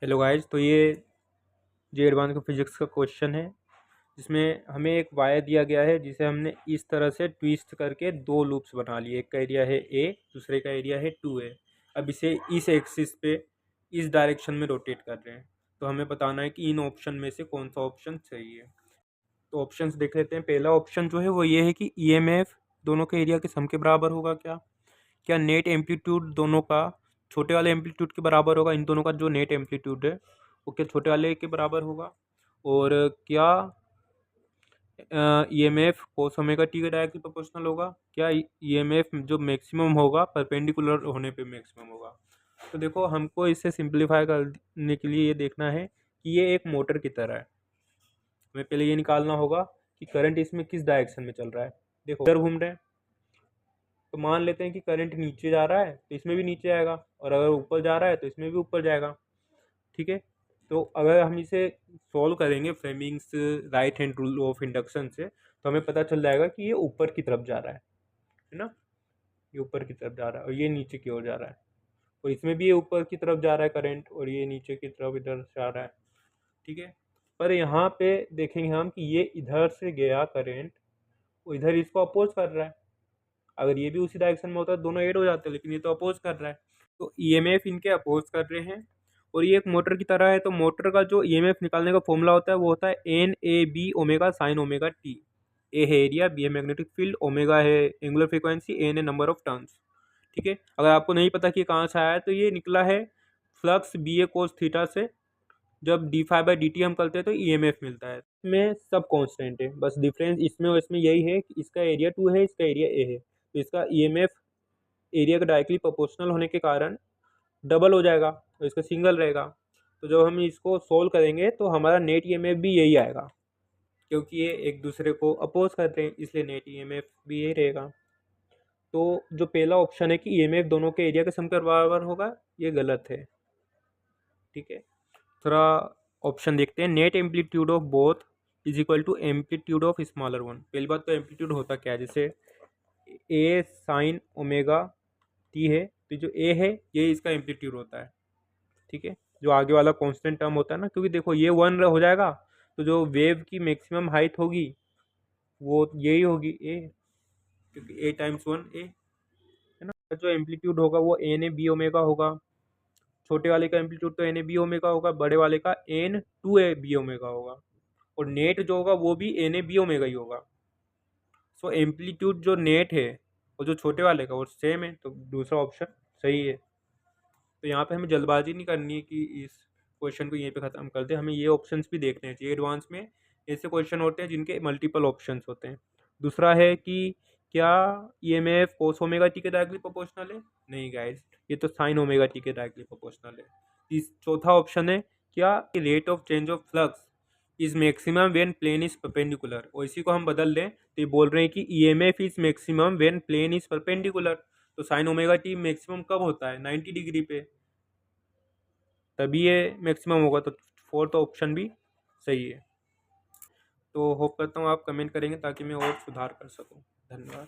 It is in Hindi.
हेलो गाइस, तो ये जे एडवांस का फिजिक्स का क्वेश्चन है जिसमें हमें एक वायर दिया गया है जिसे हमने इस तरह से ट्विस्ट करके दो लूप्स बना लिए। एक का एरिया है ए, दूसरे का एरिया है 2a। अब इसे इस एक्सिस पे इस डायरेक्शन में रोटेट कर रहे हैं, तो हमें बताना है कि इन ऑप्शन में से कौन सा ऑप्शन सही है। तो ऑप्शंस देख लेते हैं। पहला ऑप्शन जो है वो ये है कि ईएमएफ दोनों के एरिया के सम के बराबर होगा। क्या क्या नेट एम्पलीट्यूड दोनों का छोटे वाले एम्पलीट्यूड के बराबर होगा। इन दोनों का जो नेट एम्पलीट्यूड है वो क्या छोटे वाले के बराबर होगा। और क्या ईएमएफ कोस ओमेगा टी के डायरेक्टली प्रोपोर्शनल होगा। क्या ईएमएफ जो मैक्सिमम होगा परपेंडिकुलर होने पे मैक्सिमम होगा। तो देखो, हमको इसे सिंप्लीफाई करने के लिए ये देखना है कि ये एक मोटर की तरह है। हमें पहले ये निकालना होगा कि करंट इसमें किस डायरेक्शन में चल रहा है। देखो, इधर घूम रहे हैं तो मान लेते हैं कि करंट नीचे जा रहा है तो इसमें भी नीचे आएगा, और अगर ऊपर जा रहा है तो इसमें भी ऊपर जाएगा। ठीक है, तो अगर हम इसे सॉल्व करेंगे Fleming's right hand rule of induction से, तो हमें पता चल जाएगा कि ये ऊपर की तरफ जा रहा है ना। ये ऊपर की तरफ जा रहा है और ये नीचे की ओर जा रहा है, और इसमें भी ये ऊपर की तरफ जा रहा है करंट, और ये नीचे की तरफ इधर से आ रहा है। ठीक है, पर यहाँ पे देखेंगे हम कि ये इधर से गया करंट, वो इधर इसको अपोज कर रहा है। अगर ये भी उसी डायरेक्शन में होता है दोनों ऐड हो जाते हैं, लेकिन ये तो अपोज कर रहा है। तो ईएमएफ इनके अपोज कर रहे हैं, और ये एक मोटर की तरह है। तो मोटर का जो ईएमएफ निकालने का फॉर्मूला होता है वो होता है N A B omega sine omega t. A है एरिया, बी है मैग्नेटिक फील्ड, ओमेगा है एंगुलर फ्रीक्वेंसी, एन है नंबर ऑफ टर्न्स। ठीक है, अगर आपको नहीं पता कि कहाँ से आया है तो ये निकला है flux B A cos theta से। जब D phi by D T हम करते हैं तो ईएमएफ मिलता है। इसमें सब कांस्टेंट है, बस डिफरेंस इसमें और इसमें यही है कि इसका एरिया 2 है, इसका एरिया ए है। तो इसका ईएमएफ एरिया का डायरेक्टली प्रोपोर्शनल होने के कारण डबल हो जाएगा और इसका सिंगल रहेगा। तो जब हम इसको सोल्व करेंगे तो हमारा नेट ईएमएफ भी यही आएगा, क्योंकि ये एक दूसरे को अपोज करते हैं, इसलिए नेट ईएमएफ भी यही रहेगा। तो जो पहला ऑप्शन है कि ईएमएफ दोनों के एरिया के सम के बराबर होगा, ये गलत है। ठीक है, थोड़ा ऑप्शन देखते हैं। Net amplitude of both is equal to amplitude of smaller one. पहली बात तो एम्पलीट्यूड होता क्या है, जैसे ए साइन ओमेगा टी है, तो जो ए है ये इसका एम्पलीट्यूड होता है। ठीक है, जो आगे वाला कांस्टेंट टर्म होता है ना, क्योंकि देखो ये 1 हो जाएगा, तो जो वेव की मैक्सिमम हाइट होगी वो यही होगी ए, क्योंकि ए टाइम्स 1 ए है ना। जो एम्पलीट्यूड होगा वो एन ए बी ओमेगा होगा। छोटे वाले का एम्पलीट्यूड तो एन ए बी ओमेगा होगा, बड़े वाले का एन 2a बी ओमेगा होगा, और नेट जो होगा वो भी एन ए बी ओमेगा ही होगा। सो एम्पलीट्यूड जो नेट है और जो छोटे वाले का वो सेम है, तो दूसरा ऑप्शन सही है। तो यहाँ पे हमें जल्दबाजी नहीं करनी है कि इस क्वेश्चन को यहीं पे ख़त्म कर दे। हमें ये ऑप्शंस भी देखने चाहिए। एडवांस में ऐसे क्वेश्चन होते हैं जिनके मल्टीपल ऑप्शंस होते हैं। दूसरा है कि क्या ईएमएफ कोस ओमेगा टी के डायरेक्टली प्रोपोर्शनल है। नहीं गाइस, ये तो साइन ओमेगा टी के डायरेक्टली प्रोपोर्शनल है। इस चौथा ऑप्शन है, क्या rate of change of flux is maximum when plane is perpendicular. और इसी को हम बदल दें तो ये बोल रहे हैं कि EMF is maximum when plane is perpendicular. तो साइन ओमेगा टी मैक्सिमम कब होता है, 90 डिग्री पे, तभी ये मैक्सिमम होगा। तो फोर्थ ऑप्शन भी सही है। तो होप करता हूँ आप कमेंट करेंगे ताकि मैं और सुधार कर सकूँ। धन्यवाद।